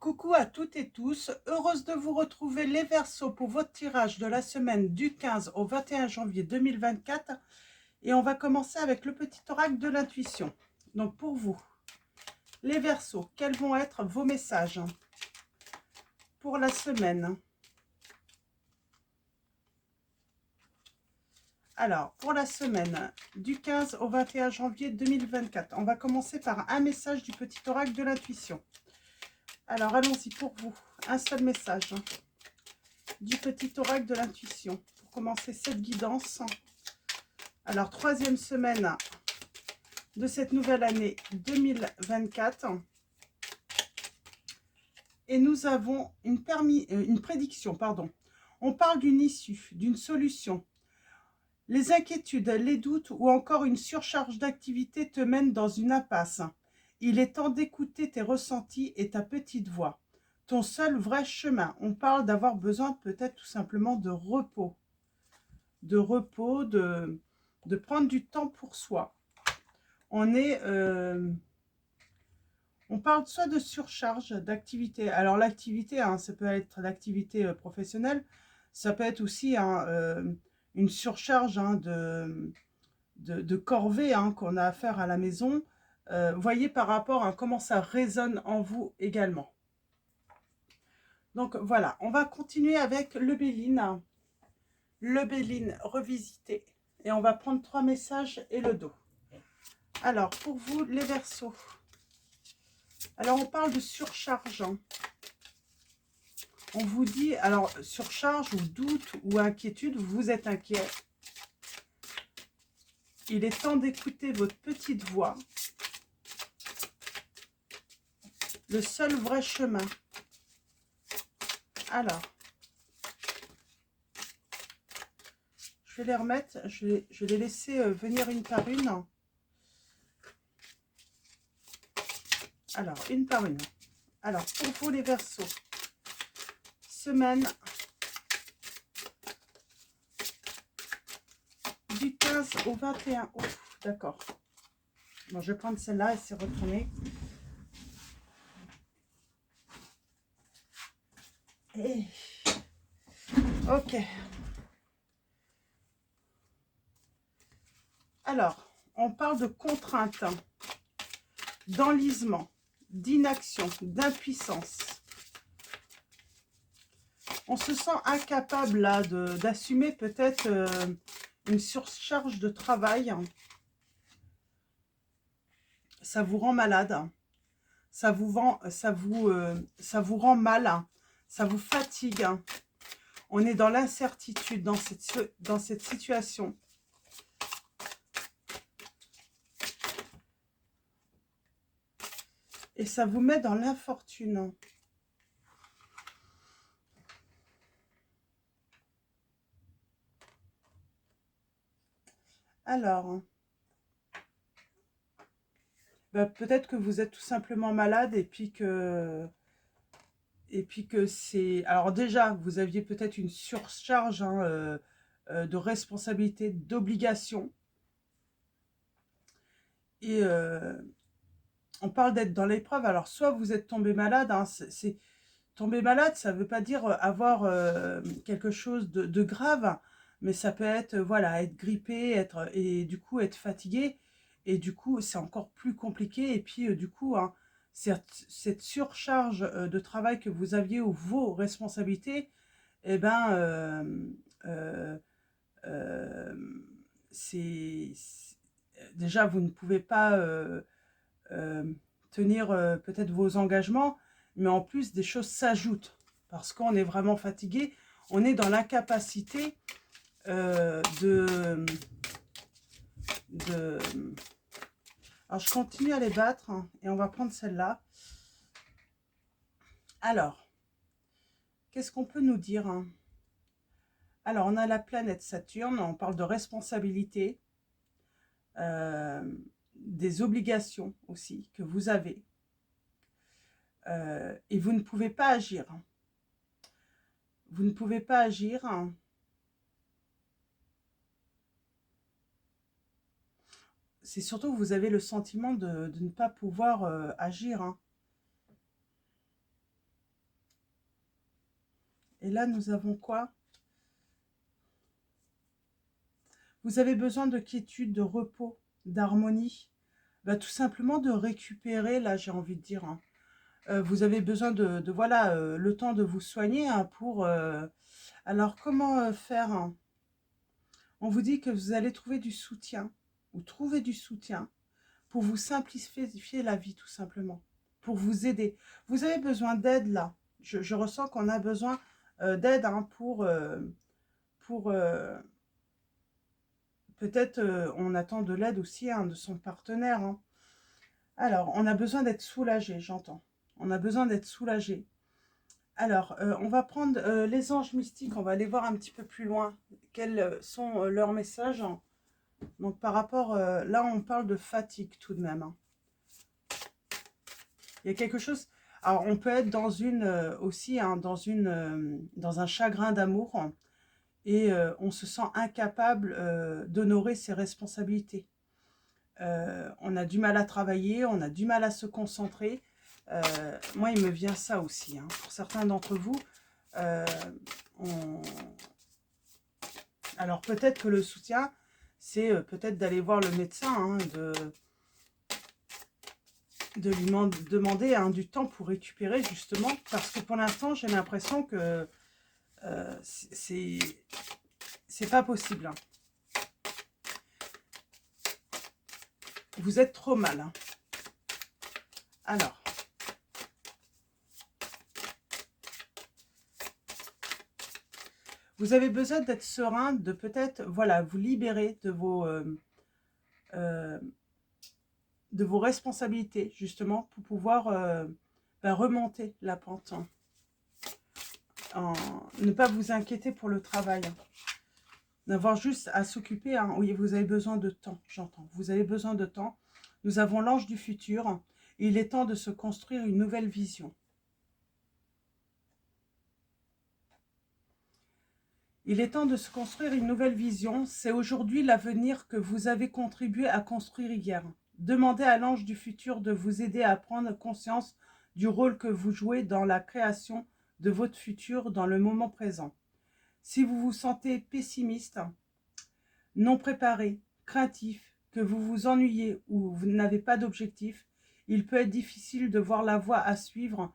Coucou à toutes et tous, heureuse de vous retrouver les Verseaux pour votre tirage de la semaine du 15 au 21 janvier 2024 et on va commencer avec le petit oracle de l'intuition. Donc pour vous, les Verseaux, quels vont être vos messages pour la semaine? Alors, pour la semaine du 15 au 21 janvier 2024, on va commencer par un message du petit oracle de l'intuition. Alors, allons-y pour vous. Un seul message du petit oracle de l'intuition pour commencer cette guidance. Alors, troisième semaine de cette nouvelle année 2024. Et nous avons une prédiction, pardon. On parle d'une issue, d'une solution. Les inquiétudes, les doutes ou encore une surcharge d'activité te mènent dans une impasse. Il est temps d'écouter tes ressentis et ta petite voix. Ton seul vrai chemin. On parle d'avoir besoin peut-être tout simplement de repos. De repos, de prendre du temps pour soi. On parle soit de surcharge d'activité. Alors l'activité, ça peut être l'activité professionnelle. Ça peut être aussi une surcharge de corvée qu'on a à faire à la maison. Voyez par rapport à comment ça résonne en vous également. Donc voilà, on va continuer avec le Béline. Le Béline revisité. Et on va prendre 3 messages et le dos. Alors, pour vous, les Verseaux. Alors, on parle de surcharge. On vous dit, alors, surcharge ou doute ou inquiétude, vous êtes inquiet. Il est temps d'écouter votre petite voix. Le seul vrai chemin. Alors, je vais les remettre, je vais les laisser venir une par une. Alors, une par une. Alors, pour vous les Verseaux, semaine du 15 au 21 août. D'accord. Bon, je vais prendre celle-là et c'est retourné. Et... ok. Alors, on parle de contraintes, d'enlisement, d'inaction, d'impuissance. On se sent incapable là d'assumer peut-être une surcharge de travail. Ça vous rend malade. Ça vous rend mal. Ça vous fatigue. On est dans l'incertitude dans cette situation. Et ça vous met dans l'infortune. Alors, peut-être que vous êtes tout simplement malade et puis que c'est... Alors déjà, vous aviez peut-être une surcharge de responsabilité, d'obligation. Et on parle d'être dans l'épreuve. Alors, soit vous êtes tombé malade, tomber malade, ça ne veut pas dire avoir quelque chose de grave, mais ça peut être, voilà, être grippé, et du coup être fatigué. Et du coup, c'est encore plus compliqué. Et puis, du coup, cette surcharge de travail que vous aviez ou vos responsabilités, eh ben, euh, déjà, vous ne pouvez pas tenir peut-être vos engagements, mais en plus, des choses s'ajoutent. Parce qu'on est vraiment fatigué, on est dans l'incapacité de... Alors, je continue à les battre, et on va prendre celle-là. Alors, qu'est-ce qu'on peut nous dire? Alors, on a la planète Saturne, on parle de responsabilité, des obligations aussi que vous avez. Et vous ne pouvez pas agir. Vous ne pouvez pas agir. C'est surtout que vous avez le sentiment de ne pas pouvoir agir. Et là, nous avons quoi? Vous avez besoin de quiétude, de repos, d'harmonie. Bah, tout simplement de récupérer, là, j'ai envie de dire. Hein. Vous avez besoin voilà, le temps de vous soigner hein, pour... alors, comment faire hein. On vous dit que vous allez trouver du soutien, ou trouver du soutien, pour vous simplifier la vie, tout simplement. Pour vous aider. Vous avez besoin d'aide, là. Je ressens qu'on a besoin d'aide hein, pour peut-être on attend de l'aide aussi hein, de son partenaire. Hein. Alors, on a besoin d'être soulagé, j'entends. On a besoin d'être soulagé. Alors, on va prendre les anges mystiques, on va aller voir un petit peu plus loin. Quels sont leurs messages. Hein. Donc, par rapport, là, on parle de fatigue tout de même. Hein. Il y a quelque chose... Alors, on peut être dans une, aussi, hein, dans un chagrin d'amour. Hein, et on se sent incapable d'honorer ses responsabilités. On a du mal à travailler, on a du mal à se concentrer. Moi, il me vient ça aussi. Hein. Pour certains d'entre vous, alors peut-être que le soutien, c'est peut-être d'aller voir le médecin, hein, de lui demander hein, du temps pour récupérer, justement, parce que pour l'instant, j'ai l'impression que c'est pas possible. Hein. Vous êtes trop mal. Hein. Alors, vous avez besoin d'être serein, de peut-être, voilà, vous libérer de vos responsabilités, justement, pour pouvoir remonter la pente. Hein. Ne pas vous inquiéter pour le travail. Hein. D'avoir juste à s'occuper. Hein. Oui, vous avez besoin de temps, j'entends. Vous avez besoin de temps. Nous avons l'ange du futur. Et il est temps de se construire une nouvelle vision. Il est temps de se construire une nouvelle vision. C'est aujourd'hui l'avenir que vous avez contribué à construire hier. Demandez à l'ange du futur de vous aider à prendre conscience du rôle que vous jouez dans la création de votre futur dans le moment présent. Si vous vous sentez pessimiste, non préparé, craintif, que vous vous ennuyez ou vous n'avez pas d'objectif, il peut être difficile de voir la voie à suivre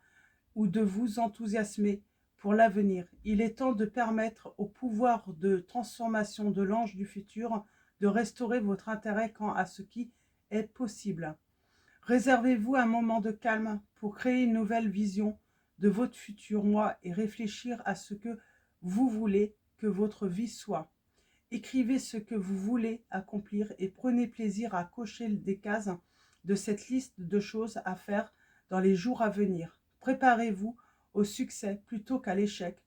ou de vous enthousiasmer pour l'avenir. Il est temps de permettre au pouvoir de transformation de l'ange du futur de restaurer votre intérêt quant à ce qui est possible. Réservez-vous un moment de calme pour créer une nouvelle vision de votre futur moi et réfléchir à ce que vous voulez que votre vie soit. Écrivez ce que vous voulez accomplir et prenez plaisir à cocher des cases de cette liste de choses à faire dans les jours à venir. Préparez-vous au succès plutôt qu'à l'échec,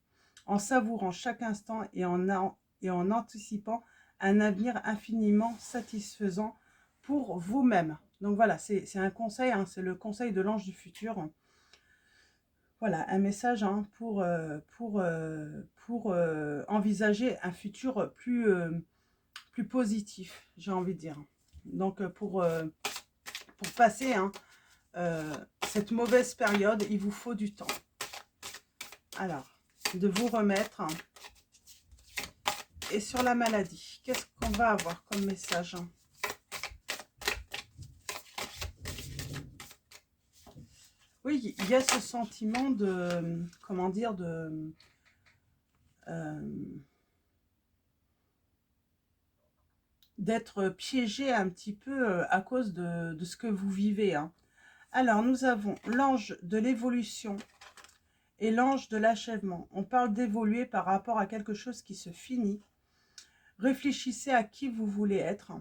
en savourant chaque instant et en anticipant un avenir infiniment satisfaisant pour vous-même. Donc voilà, c'est un conseil, hein, c'est le conseil de l'ange du futur. Voilà, un message hein, pour envisager un futur plus positif, j'ai envie de dire. Donc pour passer hein, cette mauvaise période, il vous faut du temps. Alors, de vous remettre. Et sur la maladie, qu'est-ce qu'on va avoir comme message? Oui, il y a ce sentiment de, comment dire, d'être piégé un petit peu à cause de ce que vous vivez. Hein. Alors, nous avons l'ange de l'évolution et l'ange de l'achèvement. On parle d'évoluer par rapport à quelque chose qui se finit. Réfléchissez à qui vous voulez être.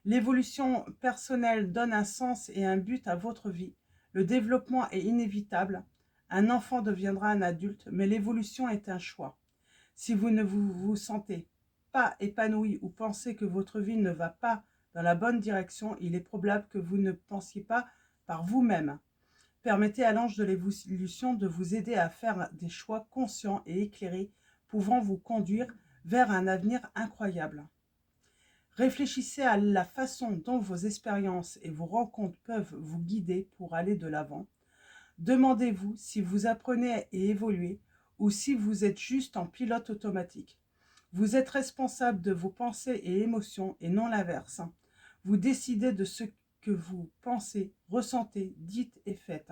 L'évolution personnelle donne un sens et un but à votre vie. Le développement est inévitable. Un enfant deviendra un adulte, mais l'évolution est un choix. Si vous ne vous sentez pas épanoui ou pensez que votre vie ne va pas dans la bonne direction, il est probable que vous ne pensiez pas par vous-même. Permettez à l'ange de l'évolution de vous aider à faire des choix conscients et éclairés, pouvant vous conduire vers un avenir incroyable. Réfléchissez à la façon dont vos expériences et vos rencontres peuvent vous guider pour aller de l'avant. Demandez-vous si vous apprenez et évoluez ou si vous êtes juste en pilote automatique. Vous êtes responsable de vos pensées et émotions et non l'inverse. Vous décidez de ce que vous pensez, ressentez, dites et faites.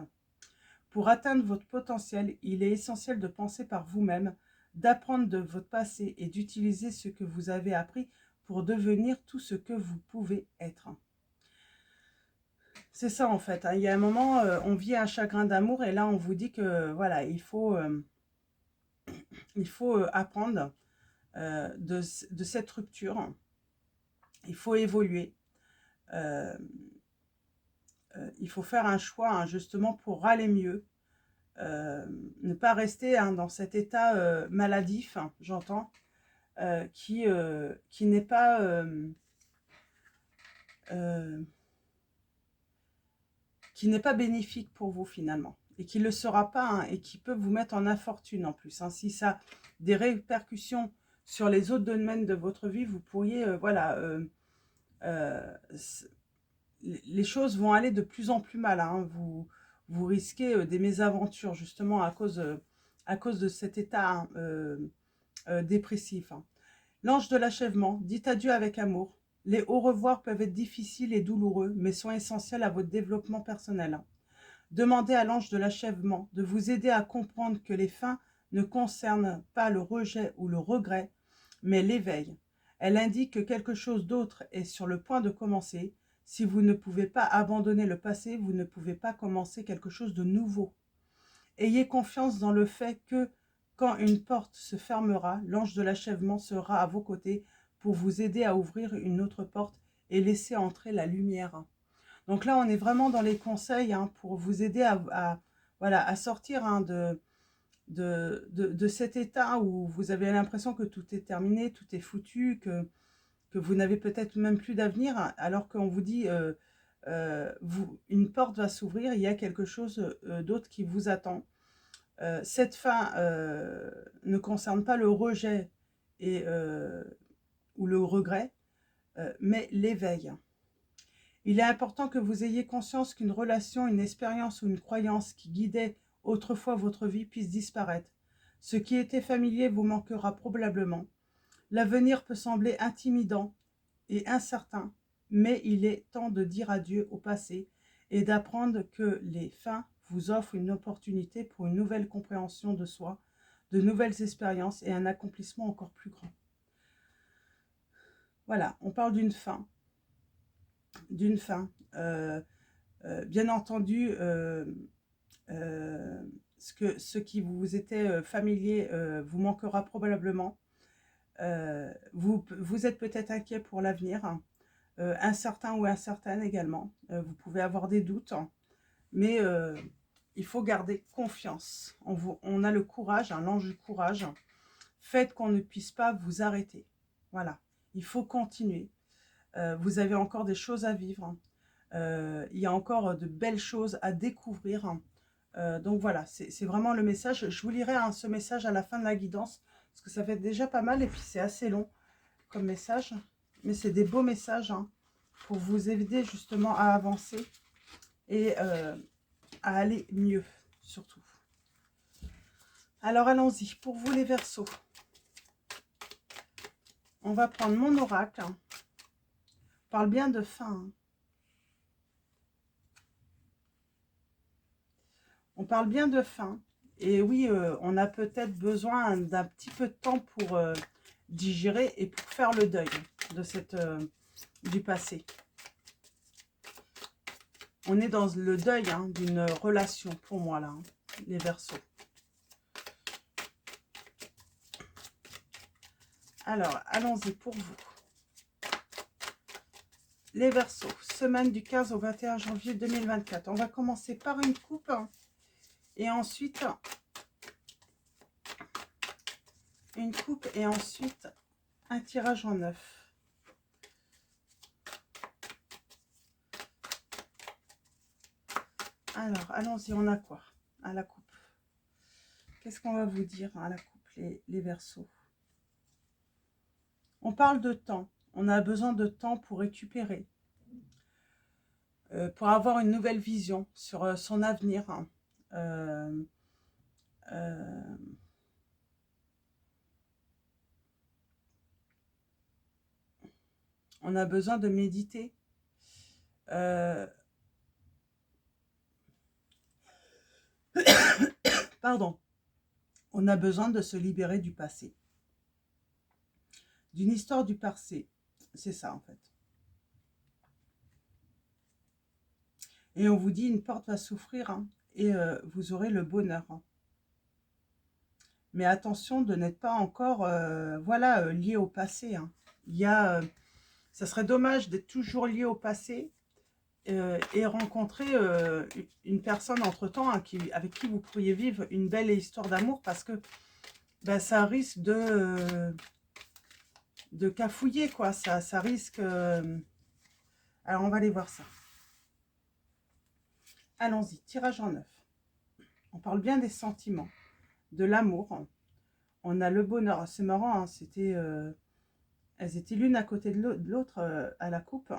Pour atteindre votre potentiel, il est essentiel de penser par vous-même, d'apprendre de votre passé et d'utiliser ce que vous avez appris pour devenir tout ce que vous pouvez être. C'est ça en fait. Il y a un moment, on vit un chagrin d'amour et là on vous dit que voilà, il faut apprendre de cette rupture. Il faut évoluer. Il faut faire un choix hein, justement pour aller mieux. Ne pas rester hein, dans cet état maladif, hein, j'entends, qui n'est pas bénéfique pour vous finalement, et qui ne le sera pas, hein, et qui peut vous mettre en infortune en plus. Hein. Si ça a des répercussions sur les autres domaines de votre vie, vous pourriez, voilà, les choses vont aller de plus en plus mal. Hein. Vous risquez des mésaventures justement à cause de cet état dépressif. Hein. L'ange de l'achèvement, dites adieu avec amour. Les au revoir peuvent être difficiles et douloureux, mais sont essentiels à votre développement personnel. Demandez à l'ange de l'achèvement de vous aider à comprendre que les fins ne concernent pas le rejet ou le regret, mais l'éveil. Elle indique que quelque chose d'autre est sur le point de commencer. Si vous ne pouvez pas abandonner le passé, vous ne pouvez pas commencer quelque chose de nouveau. Ayez confiance dans le fait que, quand une porte se fermera, l'ange de l'achèvement sera à vos côtés pour vous aider à ouvrir une autre porte et laisser entrer la lumière. Donc là, on est vraiment dans les conseils hein, pour vous aider voilà, à sortir hein, de cet état où vous avez l'impression que tout est terminé, tout est foutu, que vous n'avez peut-être même plus d'avenir, alors qu'on vous dit une porte va s'ouvrir, il y a quelque chose d'autre qui vous attend. Cette fin ne concerne pas le rejet ou le regret, mais l'éveil. Il est important que vous ayez conscience qu'une relation, une expérience ou une croyance qui guidait autrefois votre vie puisse disparaître. Ce qui était familier vous manquera probablement. L'avenir peut sembler intimidant et incertain, mais il est temps de dire adieu au passé et d'apprendre que les fins vous offrent une opportunité pour une nouvelle compréhension de soi, de nouvelles expériences et un accomplissement encore plus grand. Voilà, on parle d'une fin. Bien entendu, ce qui vous était familier vous manquera probablement. Vous êtes peut-être inquiet pour l'avenir, hein, incertain ou incertaine également. Vous pouvez avoir des doutes, hein, mais il faut garder confiance. On a le courage, hein, l'ange du courage. Faites qu'on ne puisse pas vous arrêter. Voilà, il faut continuer. Vous avez encore des choses à vivre. Il y a encore de belles choses à découvrir. Donc voilà, c'est vraiment le message. Je vous lirai hein, ce message à la fin de la guidance, parce que ça fait déjà pas mal, et puis c'est assez long comme message. Mais c'est des beaux messages hein, pour vous aider justement à avancer et à aller mieux, surtout. Alors allons-y, pour vous les Verseaux. On va prendre mon oracle. On parle bien de fin. Hein. On parle bien de fin. Et oui, on a peut-être besoin d'un petit peu de temps pour digérer et pour faire le deuil de du passé. On est dans le deuil hein, d'une relation pour moi là, hein, les Verseaux. Alors, allons-y pour vous. Les Verseaux, semaine du 15 au 21 janvier 2024. On va commencer par une coupe et ensuite une coupe et ensuite un tirage en 9. Alors, allons-y, on a quoi à la coupe? Qu'est-ce qu'on va vous dire à la coupe, les Verseaux? On parle de temps. On a besoin de temps pour récupérer, pour avoir une nouvelle vision sur son avenir. Hein. On a besoin de méditer. Pardon. On a besoin de se libérer du passé. D'une histoire du passé. C'est ça, en fait. Et on vous dit, une porte va s'ouvrir, hein, et vous aurez le bonheur. Hein. Mais attention de n'être pas encore voilà, lié au passé. Hein. Il y a, ça serait dommage d'être toujours lié au passé et rencontrer une personne entre-temps hein, avec qui vous pourriez vivre une belle histoire d'amour parce que ben, ça risque de cafouiller, quoi. Ça risque... Alors, on va aller voir ça. Allons-y, tirage en neuf. On parle bien des sentiments, de l'amour. On a le bonheur. C'est marrant, hein, c'était... elles étaient l'une à côté de l'autre à la coupe.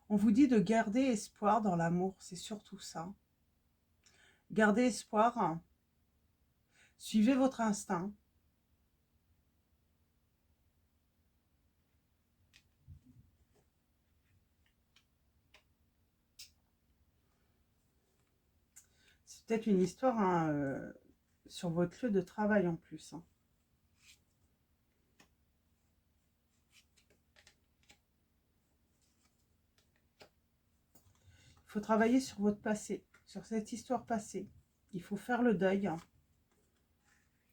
On vous dit de garder espoir dans l'amour, c'est surtout ça. Gardez espoir, suivez votre instinct. C'est peut-être une histoire hein, sur votre lieu de travail en plus. Hein. Il faut travailler sur votre passé, sur cette histoire passée. Il faut faire le deuil.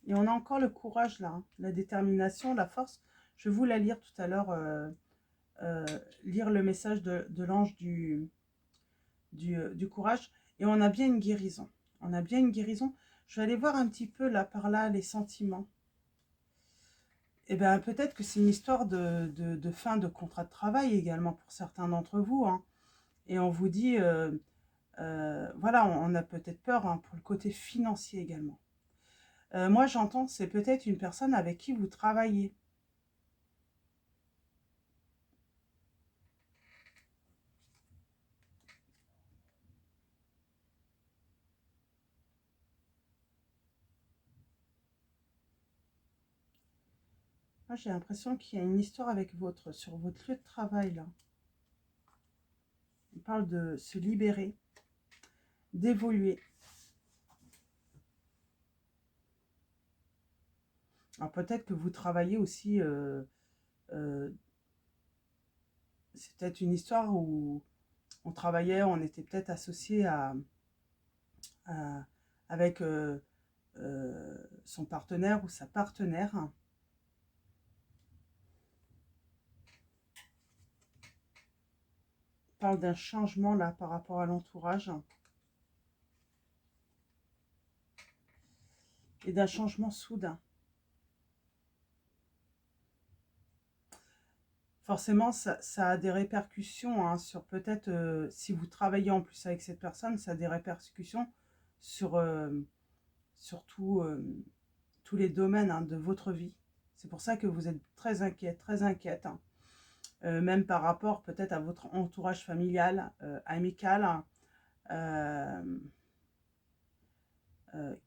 Et on a encore le courage là, hein, la détermination, la force. Je vais vous la lire tout à l'heure, lire le message de l'ange du courage. Et on a bien une guérison. On a bien une guérison. Je vais aller voir un petit peu là par là les sentiments. Et bien peut-être que c'est une histoire de fin de contrat de travail également pour certains d'entre vous. Hein. Et on vous dit, voilà, on a peut-être peur hein, pour le côté financier également. Moi j'entends, c'est peut-être une personne avec qui vous travaillez. Moi j'ai l'impression qu'il y a une histoire avec sur votre lieu de travail là. On parle de se libérer, d'évoluer. Alors peut-être que vous travaillez aussi, c'est peut-être une histoire où on travaillait, on était peut-être associé avec son partenaire ou sa partenaire. On parle d'un changement là par rapport à l'entourage et d'un changement soudain. Forcément, ça a des répercussions hein, sur peut-être, si vous travaillez en plus avec cette personne, ça a des répercussions sur tous les domaines hein, de votre vie. C'est pour ça que vous êtes très inquiète. Hein. Même par rapport peut-être à votre entourage familial, amical,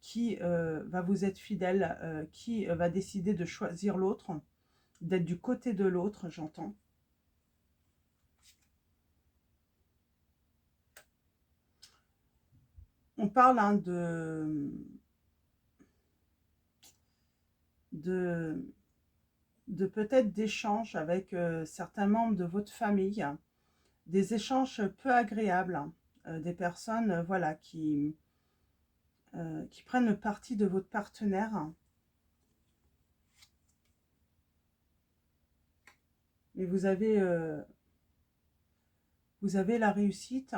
qui va vous être fidèle, qui va décider de choisir l'autre, d'être du côté de l'autre, j'entends. On parle hein, de peut-être d'échanges avec certains membres de votre famille, des échanges peu agréables, des personnes voilà, qui prennent le parti de votre partenaire. Mais vous avez la réussite.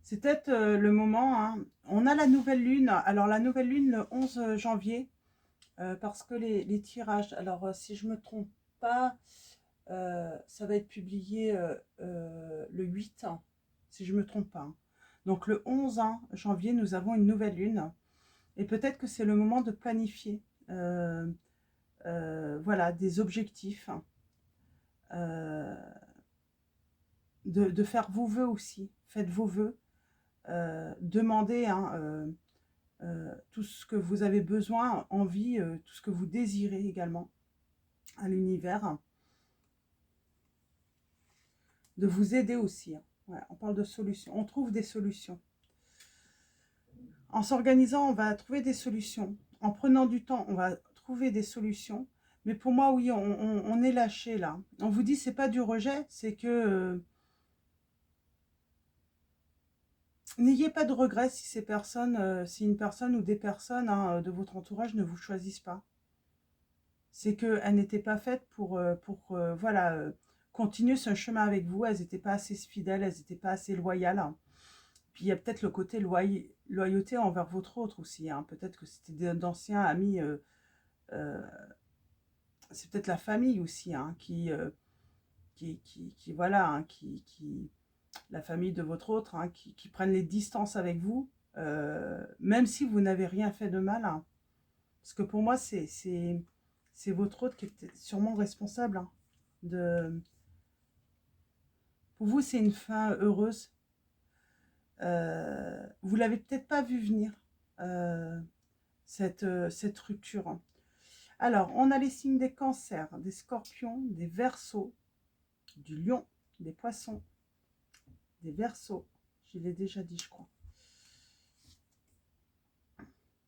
C'est peut-être le moment, hein. On a la nouvelle lune. Alors la nouvelle lune le 11 janvier, parce que les tirages, alors si je ne me trompe pas, ça va être publié le 8, hein, si je ne me trompe pas. Hein. Donc le 11 hein, janvier, nous avons une nouvelle lune. Et peut-être que c'est le moment de planifier voilà, des objectifs. de faire vos vœux aussi. Faites vos vœux. Demandez tout ce que vous avez besoin, envie, tout ce que vous désirez également à l'univers. De vous aider aussi. Hein. Ouais, on parle de solutions. On trouve des solutions. En s'organisant, on va trouver des solutions. En prenant du temps, on va trouver des solutions. Mais pour moi, oui, on est lâché là. On vous dit, c'est pas du rejet, c'est que n'ayez pas de regrets si ces personnes, si une personne ou des personnes de votre entourage ne vous choisissent pas. C'est qu'elles n'étaient pas faites pour voilà, continuer ce chemin avec vous. Elles n'étaient pas assez fidèles, elles n'étaient pas assez loyales. Puis il y a peut-être le côté loyauté envers votre autre aussi. Hein. Peut-être que c'était d'anciens amis. C'est peut-être la famille aussi qui voilà, la famille de votre autre qui prennent les distances avec vous, même si vous n'avez rien fait de mal. Hein. Parce que pour moi, c'est votre autre qui est sûrement responsable. Hein, pour vous, c'est une fin heureuse. Vous l'avez peut-être pas vu venir, cette rupture. Hein. Alors, on a les signes des cancers, des scorpions, des verseaux, du lion, des poissons, des verseaux. Je l'ai déjà dit, je crois.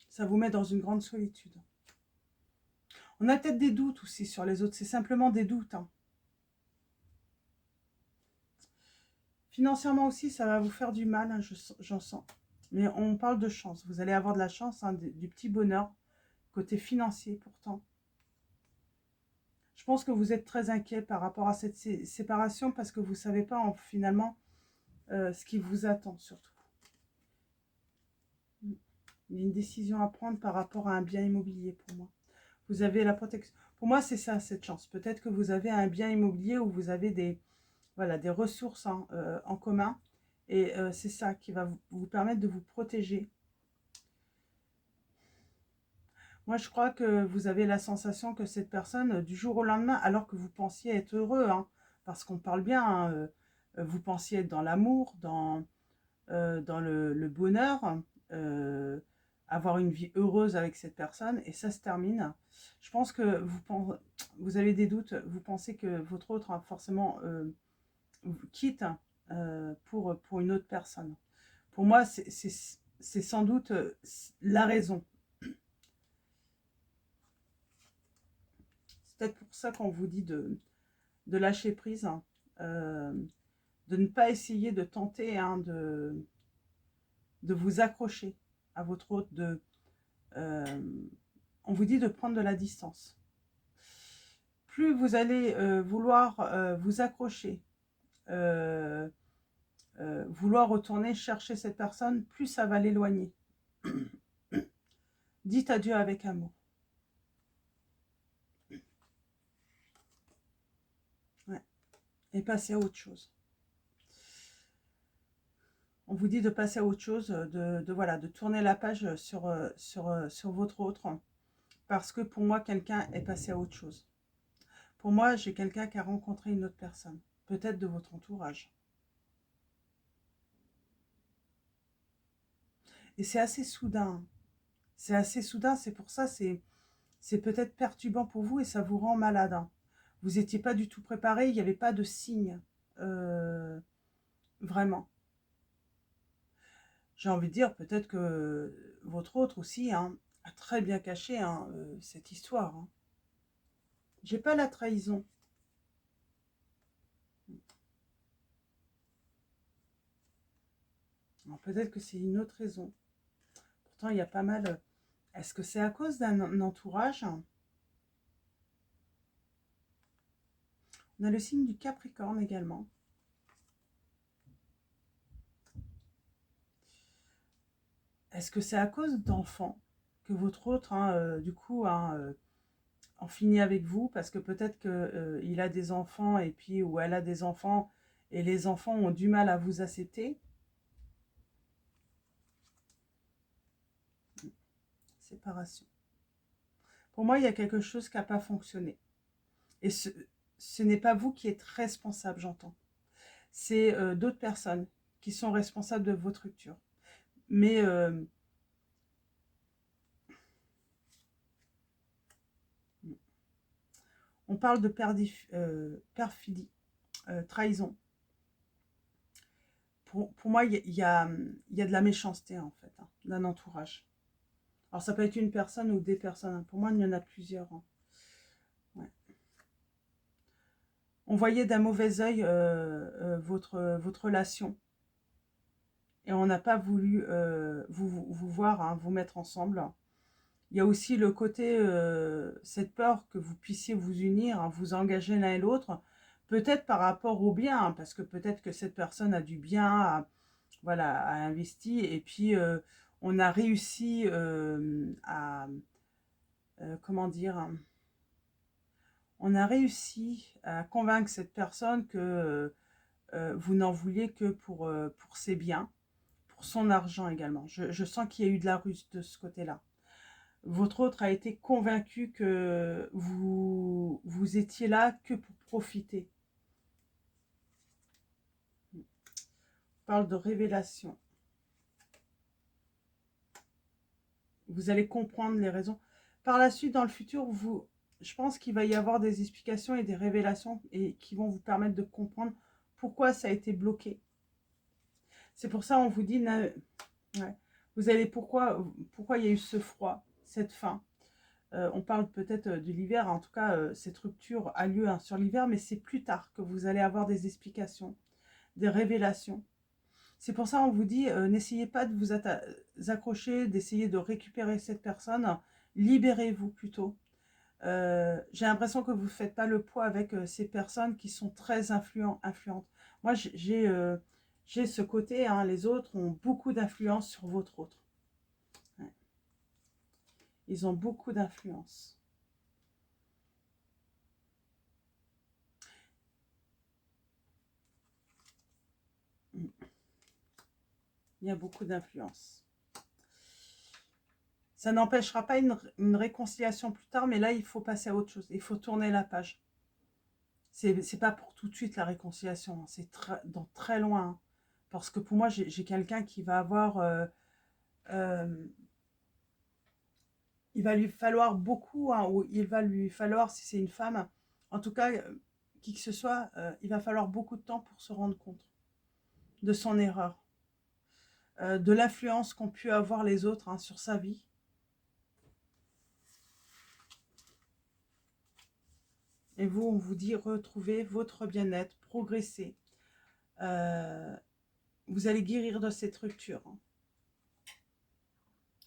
Ça vous met dans une grande solitude. On a peut-être des doutes aussi sur les autres. C'est simplement des doutes. Hein. Financièrement aussi, ça va vous faire du mal, hein, j'en sens. Mais on parle de chance. Vous allez avoir de la chance, hein, du petit bonheur. Côté financier, pourtant. Je pense que vous êtes très inquiet par rapport à cette séparation parce que vous ne savez pas finalement ce qui vous attend surtout. Il y a une décision à prendre par rapport à un bien immobilier pour moi. Vous avez la protection. Pour moi, c'est ça, cette chance. Peut-être que vous avez un bien immobilier où vous avez des ressources en commun. Et c'est ça qui va vous permettre de vous protéger. Moi, je crois que vous avez la sensation que cette personne, du jour au lendemain, alors que vous pensiez être heureux, hein, parce qu'on parle bien, hein, vous pensiez être dans l'amour, dans le bonheur, avoir une vie heureuse avec cette personne, et ça se termine. Je pense que vous avez des doutes, vous pensez que votre autre forcément quitte pour une autre personne. Pour moi, c'est sans doute la raison. C'est peut-être pour ça qu'on vous dit de lâcher prise, hein, de ne pas essayer de tenter de vous accrocher à votre autre. On vous dit de prendre de la distance. Plus vous allez vouloir vous accrocher, vouloir retourner chercher cette personne, plus ça va l'éloigner. Dites adieu avec amour. Ouais. Et passez à autre chose. On vous dit de passer à autre chose, de tourner la page sur votre autre. Parce que pour moi, quelqu'un est passé à autre chose. Pour moi, j'ai quelqu'un qui a rencontré une autre personne. Peut-être de votre entourage. Et c'est assez soudain. C'est assez soudain, c'est pour ça, c'est peut-être perturbant pour vous et ça vous rend malade. Hein. Vous n'étiez pas du tout préparé, il n'y avait pas de signe. Vraiment. J'ai envie de dire, peut-être que votre autre aussi a très bien caché cette histoire. Hein. J'ai pas la trahison. Peut-être que c'est une autre raison. Pourtant, il y a pas mal... Est-ce que c'est à cause d'un entourage? On a le signe du Capricorne également. Est-ce que c'est à cause d'enfants que votre autre, du coup, en finit avec vous? Parce que peut-être qu'il a des enfants et puis ou elle a des enfants et les enfants ont du mal à vous accepter. Séparation. Pour moi, il y a quelque chose qui n'a pas fonctionné. Et ce n'est pas vous qui êtes responsable, j'entends. c'est d'autres personnes qui sont responsables de votre rupture. Mais on parle de perfidie, trahison. Pour moi, il y a de la méchanceté, en fait, hein, d'un entourage. Alors, ça peut être une personne ou des personnes. Hein. Pour moi, il y en a plusieurs. Hein. Ouais. On voyait d'un mauvais œil votre relation. Et on n'a pas voulu vous voir, hein, vous mettre ensemble. Il y a aussi le côté, cette peur que vous puissiez vous unir, hein, vous engager l'un et l'autre, peut-être par rapport au bien, hein, parce que peut-être que cette personne a du bien, voilà, a investi, et puis on a réussi à, comment dire, on a réussi à convaincre cette personne que vous n'en vouliez que pour ses biens, pour son argent également. Je sens qu'il y a eu de la ruse de ce côté-là. Votre autre a été convaincu que vous étiez là que pour profiter. On parle de révélation. Vous allez comprendre les raisons. Par la suite, dans le futur, je pense qu'il va y avoir des explications et des révélations et qui vont vous permettre de comprendre pourquoi ça a été bloqué. C'est pour ça on vous dit, ouais, vous allez pourquoi il y a eu ce froid, cette faim. On parle peut-être de l'hiver, en tout cas, cette rupture a lieu hein, sur l'hiver, mais c'est plus tard que vous allez avoir des explications, des révélations. C'est pour ça on vous dit, n'essayez pas de vous accrocher, d'essayer de récupérer cette personne, libérez-vous plutôt. J'ai l'impression que vous ne faites pas le poids avec ces personnes qui sont très influentes. Moi, j'ai ce côté, hein, les autres ont beaucoup d'influence sur votre autre. Ouais. Ils ont beaucoup d'influence. Il y a beaucoup d'influence. Ça n'empêchera pas une réconciliation plus tard, mais là, il faut passer à autre chose. Il faut tourner la page. C'est pas pour tout de suite la réconciliation. Hein. C'est dans très loin. Hein. Parce que pour moi, j'ai quelqu'un qui va avoir... il va lui falloir beaucoup, hein, ou il va lui falloir, si c'est une femme, en tout cas, qui que ce soit, il va falloir beaucoup de temps pour se rendre compte de son erreur, de l'influence qu'ont pu avoir les autres hein, sur sa vie. Et vous, on vous dit retrouvez votre bien-être, progressez. Vous allez guérir de cette rupture. Hein.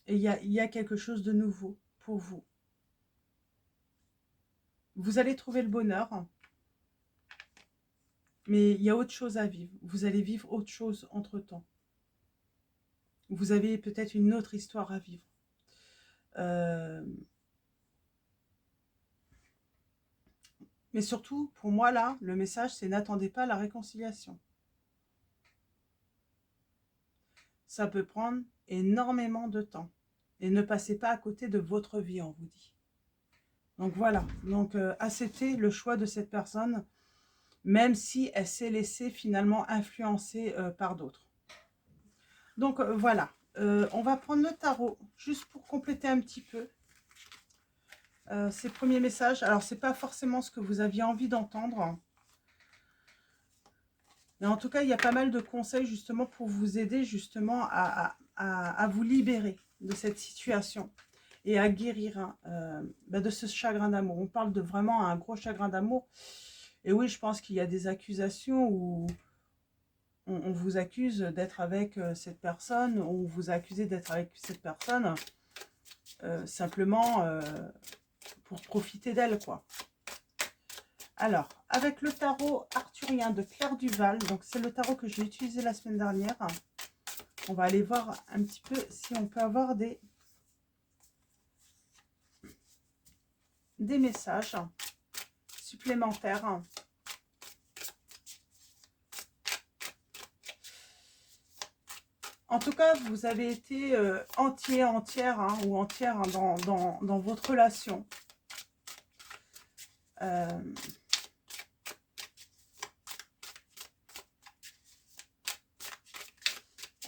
Et il y a quelque chose de nouveau pour vous. Vous allez trouver le bonheur, hein, mais il y a autre chose à vivre. Vous allez vivre autre chose entre-temps. Vous avez peut-être une autre histoire à vivre. Mais surtout, pour moi, là, le message, c'est n'attendez pas la réconciliation. Ça peut prendre énormément de temps. Et ne passez pas à côté de votre vie, on vous dit. Donc voilà, donc acceptez le choix de cette personne, même si elle s'est laissée finalement influencer par d'autres. Donc voilà, on va prendre le tarot, juste pour compléter un petit peu ces premiers messages. Alors, c'est pas forcément ce que vous aviez envie d'entendre. Mais en tout cas, il y a pas mal de conseils justement pour vous aider justement à vous libérer de cette situation et à guérir hein, de ce chagrin d'amour. On parle de vraiment un gros chagrin d'amour. Et oui, je pense qu'il y a des accusations où on vous accuse d'être avec cette personne, on vous a accusé d'être avec cette personne simplement pour profiter d'elle, quoi. Alors, avec le tarot arthurien de Claire Duval, donc c'est le tarot que j'ai utilisé la semaine dernière, on va aller voir un petit peu si on peut avoir des messages supplémentaires. En tout cas, vous avez été entière hein, ou entière hein, dans votre relation.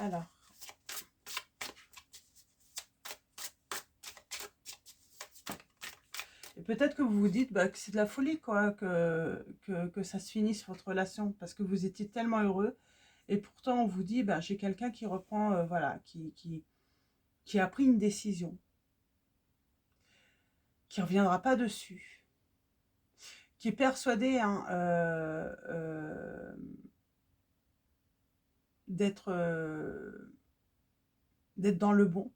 Alors. Et peut-être que vous vous dites bah, que c'est de la folie, quoi, que ça se finisse votre relation, parce que vous étiez tellement heureux. Et pourtant, on vous dit, bah, j'ai quelqu'un qui reprend, voilà, qui a pris une décision, qui ne reviendra pas dessus, qui est persuadé hein, d'être dans le bon.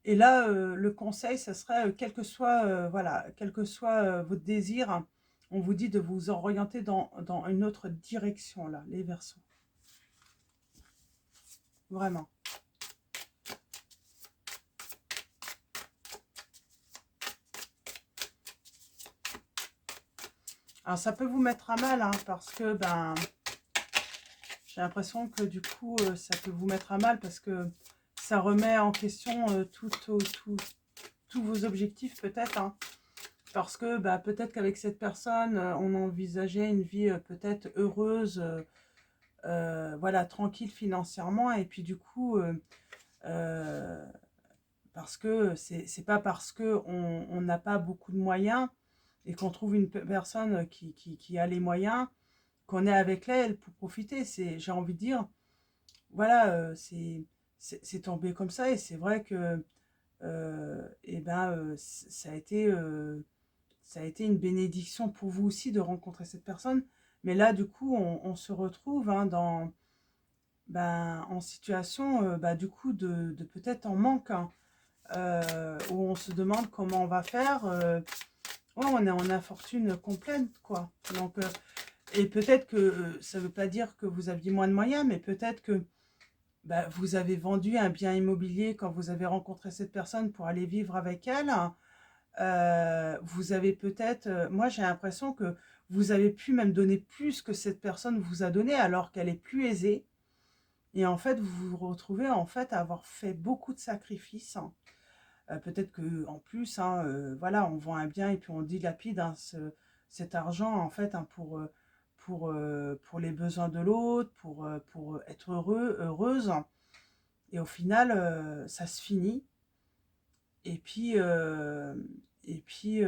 Et là, le conseil, ce serait, quel que soit, voilà, quel que soit votre désir, on vous dit de vous orienter dans une autre direction, là, les Verseaux. Vraiment. Alors, ça peut vous mettre à mal, hein, parce que, ben, j'ai l'impression que, du coup, ça peut vous mettre à mal, parce que ça remet en question tous vos objectifs, peut-être, hein. Parce que bah, peut-être qu'avec cette personne, on envisageait une vie peut-être heureuse, voilà, tranquille financièrement. Et puis du coup, parce que c'est pas parce qu'on n'a pas beaucoup de moyens et qu'on trouve une personne qui a les moyens qu'on est avec elle pour profiter. J'ai envie de dire, voilà, c'est tombé comme ça. Et c'est vrai que et ben, ça a été une bénédiction pour vous aussi de rencontrer cette personne. Mais là, du coup, on se retrouve hein, en situation, du coup, de peut-être en manque, hein, où on se demande comment on va faire. Ouais, on est en infortune complète, quoi. Donc, et peut-être que ça ne veut pas dire que vous aviez moins de moyens, mais peut-être que vous avez vendu un bien immobilier quand vous avez rencontré cette personne pour aller vivre avec elle. Vous avez peut-être, moi j'ai l'impression que vous avez pu même donner plus que cette personne vous a donné alors qu'elle est plus aisée. Et en fait, vous vous retrouvez en fait à avoir fait beaucoup de sacrifices, hein. Peut-être que en plus, hein, voilà, on vend un bien et puis on dilapide hein, cet argent en fait hein, pour les besoins de l'autre, pour être heureuse. Et au final, ça se finit. Et puis, et puis,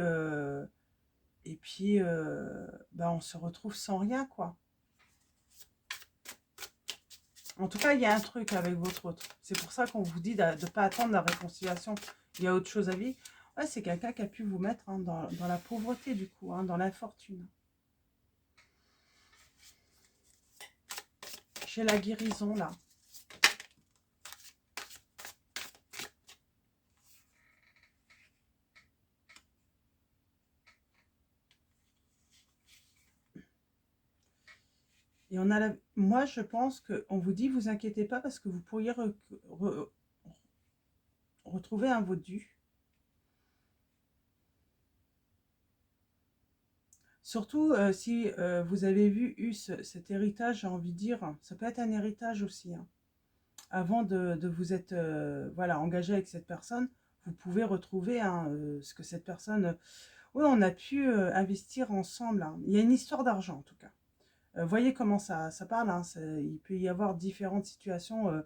on se retrouve sans rien, quoi. En tout cas, il y a un truc avec votre autre. C'est pour ça qu'on vous dit de ne pas attendre la réconciliation. Il y a autre chose à vivre. Ouais, c'est quelqu'un qui a pu vous mettre hein, dans la pauvreté, du coup, hein, dans l'infortune. J'ai la guérison, là. Et on a moi, je pense qu'on vous dit, vous inquiétez pas, parce que vous pourriez retrouver un votre dû. Surtout si vous avez eu cet héritage, j'ai envie de dire, ça peut être un héritage aussi. Hein. Avant de vous être voilà, engagé avec cette personne, vous pouvez retrouver hein, ce que cette personne... oui, on a pu investir ensemble. Hein. Il y a une histoire d'argent en tout cas. Voyez comment ça parle. Hein, il peut y avoir différentes situations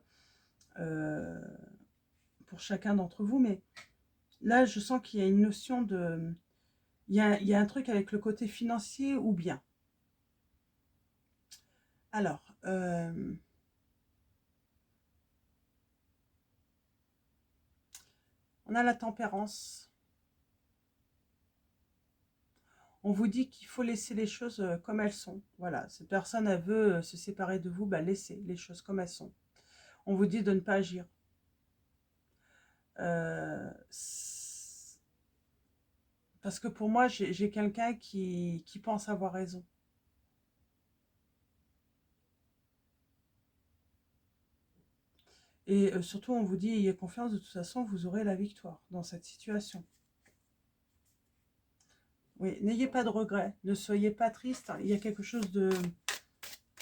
pour chacun d'entre vous. Mais là, je sens qu'il y a une notion de... Il y a un truc avec le côté financier ou bien. Alors, on a la tempérance. On vous dit qu'il faut laisser les choses comme elles sont. Voilà, cette personne, elle veut se séparer de vous, laissez les choses comme elles sont. On vous dit de ne pas agir. Parce que pour moi, j'ai quelqu'un qui pense avoir raison. Et surtout, on vous dit, ayez confiance, de toute façon, vous aurez la victoire dans cette situation. Oui, n'ayez pas de regrets, ne soyez pas triste. Il y a quelque chose de...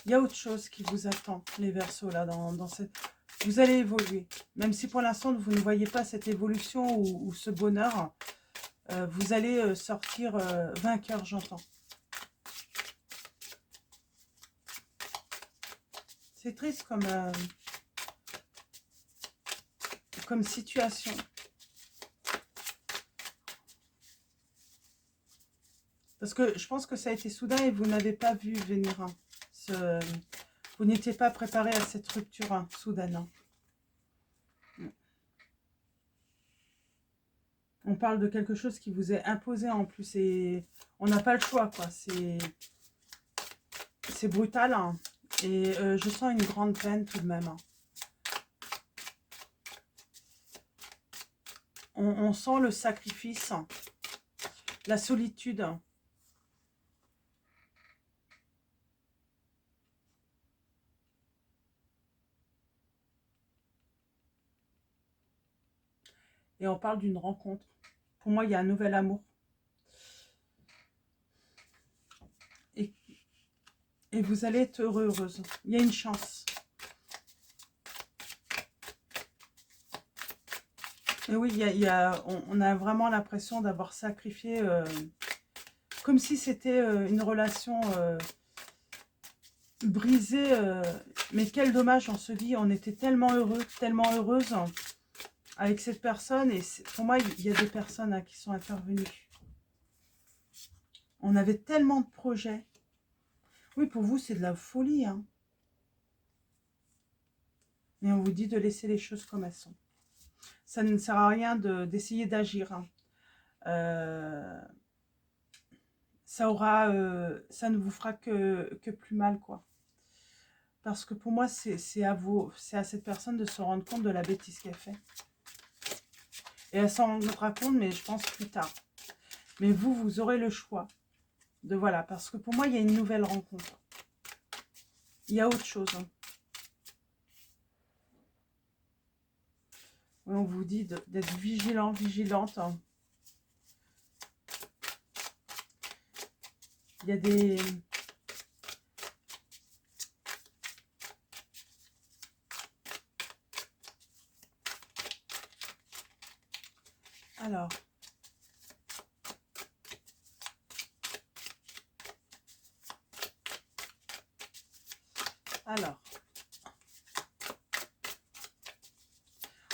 Il y a autre chose qui vous attend, les Verseaux, là, dans cette... Vous allez évoluer. Même si pour l'instant, vous ne voyez pas cette évolution ou ce bonheur, vous allez sortir vainqueur, j'entends. C'est triste comme situation. Parce que je pense que ça a été soudain et vous n'avez pas vu venir. Hein, vous n'étiez pas préparé à cette rupture soudaine. Hein. On parle de quelque chose qui vous est imposé en plus. Et on n'a pas le choix, quoi. C'est brutal. Hein. Et je sens une grande peine tout de même. Hein. On sent le sacrifice, la solitude. Et on parle d'une rencontre. Pour moi, il y a un nouvel amour. Et vous allez être heureuse. Il y a une chance. Et oui, on a vraiment l'impression d'avoir sacrifié, comme si c'était une relation brisée. Mais quel dommage, on se dit, on était tellement heureux, tellement heureuse avec cette personne. Et pour moi, il y a des personnes hein, qui sont intervenues. On avait tellement de projets. Oui, pour vous, c'est de la folie. Hein. Mais on vous dit de laisser les choses comme elles sont. Ça ne sert à rien d'essayer d'agir. Hein. Ça ne vous fera que plus mal, quoi. Parce que pour moi, c'est à cette personne de se rendre compte de la bêtise qu'elle fait. Et elle s'en rendra compte, mais je pense plus tard. Mais vous aurez le choix de voilà. Parce que pour moi, il y a une nouvelle rencontre. Il y a autre chose. Hein. On vous dit d'être vigilant, vigilante. Hein. Il y a des... Alors...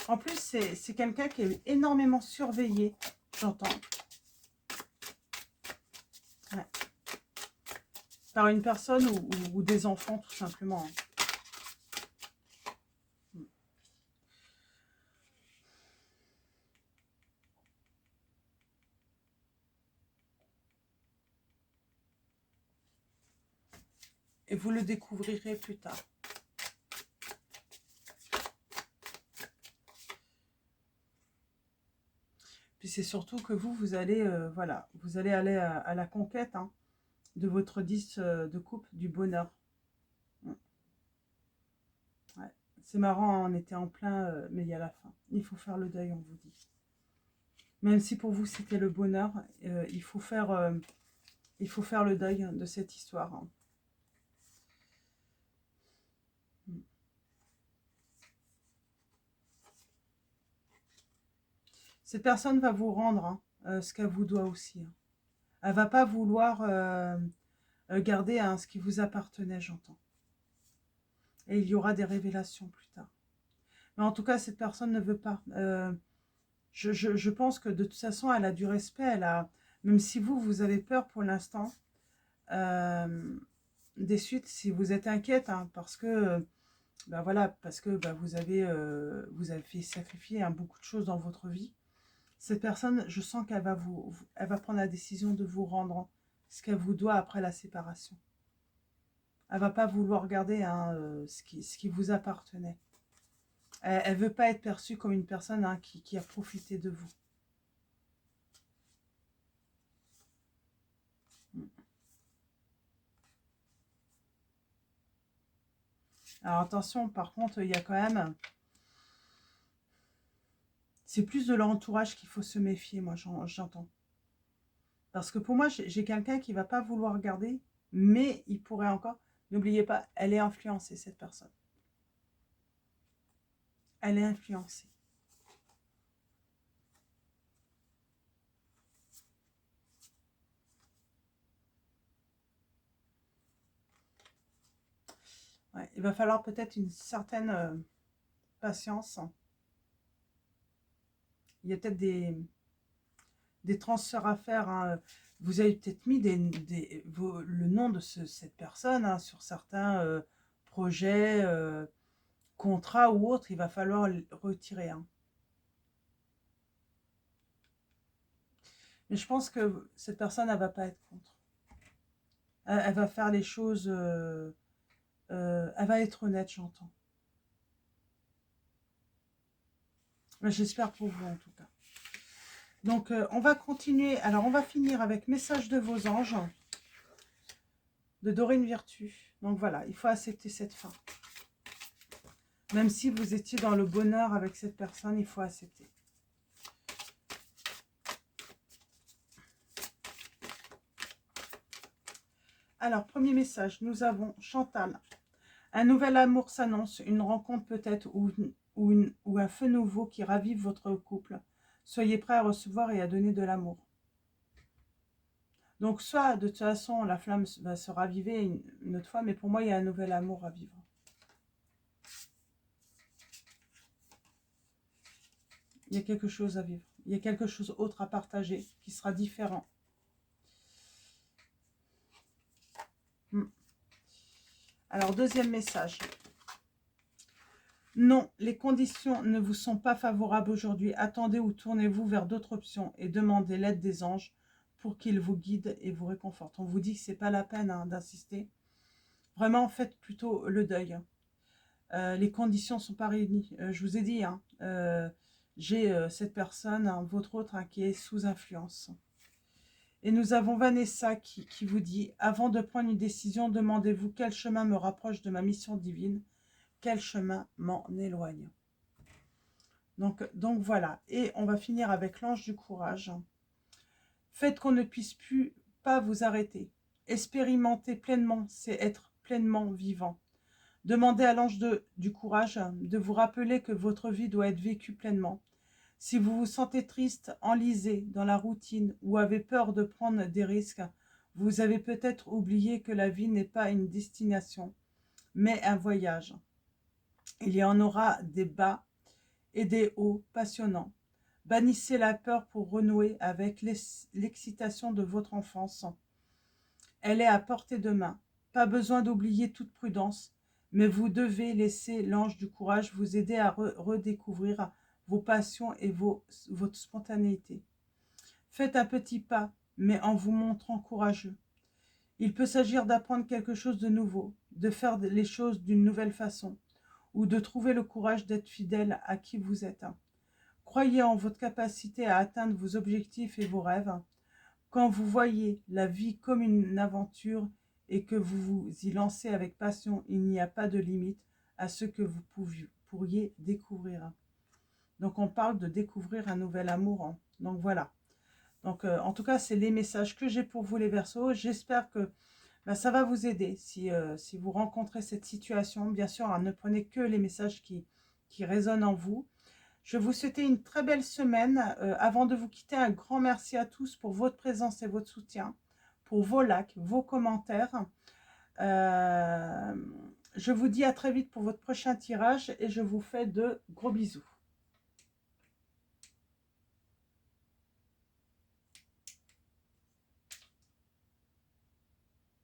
En plus, c'est quelqu'un qui est énormément surveillé, j'entends. Ouais. Par une personne ou des enfants, tout simplement. Et vous le découvrirez plus tard. Puis c'est surtout que vous allez, voilà, vous allez aller à la conquête hein, de votre 10 de coupe, du bonheur. Ouais. C'est marrant, on était en plein, mais il y a la fin. Il faut faire le deuil, on vous dit. Même si pour vous c'était le bonheur, il faut faire le deuil de cette histoire. Hein. Cette personne va vous rendre hein, ce qu'elle vous doit aussi. Hein. Elle ne va pas vouloir garder hein, ce qui vous appartenait, j'entends. Et il y aura des révélations plus tard. Mais en tout cas, cette personne ne veut pas. Je pense que de toute façon, elle a du respect. Même si vous avez peur pour l'instant, des suites, si vous êtes inquiète, hein, parce que, ben voilà, parce que ben vous avez fait sacrifier hein, beaucoup de choses dans votre vie. Cette personne, je sens qu'elle va elle va prendre la décision de vous rendre ce qu'elle vous doit après la séparation. Elle va pas vouloir garder hein, ce qui vous appartenait. Elle ne veut pas être perçue comme une personne hein, qui a profité de vous. Alors attention, par contre, il y a quand même... C'est plus de l'entourage qu'il faut se méfier, moi, j'entends. Parce que pour moi, j'ai quelqu'un qui ne va pas vouloir garder, mais il pourrait encore... N'oubliez pas, elle est influencée, cette personne. Elle est influencée. Ouais, il va falloir peut-être une certaine patience. Il y a peut-être des transferts à faire, hein. Vous avez peut-être mis le nom de cette personne, hein, sur certains projets, contrats ou autres. Il va falloir le retirer, hein. Mais je pense que cette personne, elle va pas être contre. Elle va faire les choses... elle va être honnête, j'entends. Mais j'espère pour vous, en tout cas. Donc, on va continuer. Alors, on va finir avec Message de vos anges de Dorine Virtue. Donc, voilà, il faut accepter cette fin. Même si vous étiez dans le bonheur avec cette personne, il faut accepter. Alors, premier message, nous avons Chantal. Un nouvel amour s'annonce, une rencontre peut-être ou un feu nouveau qui ravive votre couple. Soyez prêts à recevoir et à donner de l'amour. Donc, soit de toute façon, la flamme va se raviver une autre fois, mais pour moi, il y a un nouvel amour à vivre. Il y a quelque chose à vivre. Il y a quelque chose d'autre à partager qui sera différent. Alors, deuxième message. Non, les conditions ne vous sont pas favorables aujourd'hui. Attendez ou tournez-vous vers d'autres options et demandez l'aide des anges pour qu'ils vous guident et vous réconfortent. On vous dit que ce n'est pas la peine, hein, d'insister. Vraiment, faites plutôt le deuil. Les conditions ne sont pas réunies. Je vous ai dit, hein, j'ai cette personne, hein, votre autre, hein, qui est sous influence. Et nous avons Vanessa qui vous dit, avant de prendre une décision, demandez-vous quel chemin me rapproche de ma mission divine, quel chemin m'en éloigne. Donc voilà. Et on va finir avec l'ange du courage. Faites qu'on ne puisse plus pas vous arrêter. Expérimenter pleinement, c'est être pleinement vivant. Demandez à l'ange du courage de vous rappeler que votre vie doit être vécue pleinement. Si vous vous sentez triste, enlisé dans la routine ou avez peur de prendre des risques, vous avez peut-être oublié que la vie n'est pas une destination, mais un voyage. Il y en aura des bas et des hauts passionnants. Bannissez la peur pour renouer avec l'excitation de votre enfance. Elle est à portée de main. Pas besoin d'oublier toute prudence, mais vous devez laisser l'ange du courage vous aider à redécouvrir vos passions et votre spontanéité. Faites un petit pas, mais en vous montrant courageux. Il peut s'agir d'apprendre quelque chose de nouveau, de faire les choses d'une nouvelle façon, ou de trouver le courage d'être fidèle à qui vous êtes. Croyez en votre capacité à atteindre vos objectifs et vos rêves. Quand vous voyez la vie comme une aventure et que vous vous y lancez avec passion, il n'y a pas de limite à ce que vous pourriez découvrir. Donc on parle de découvrir un nouvel amour, hein. Donc voilà. Donc en tout cas, c'est les messages que j'ai pour vous les Verseaux. J'espère que ça va vous aider si vous rencontrez cette situation. Bien sûr, hein, ne prenez que les messages qui résonnent en vous. Je vous souhaite une très belle semaine. Avant de vous quitter, un grand merci à tous pour votre présence et votre soutien, pour vos likes, vos commentaires. Je vous dis à très vite pour votre prochain tirage et je vous fais de gros bisous.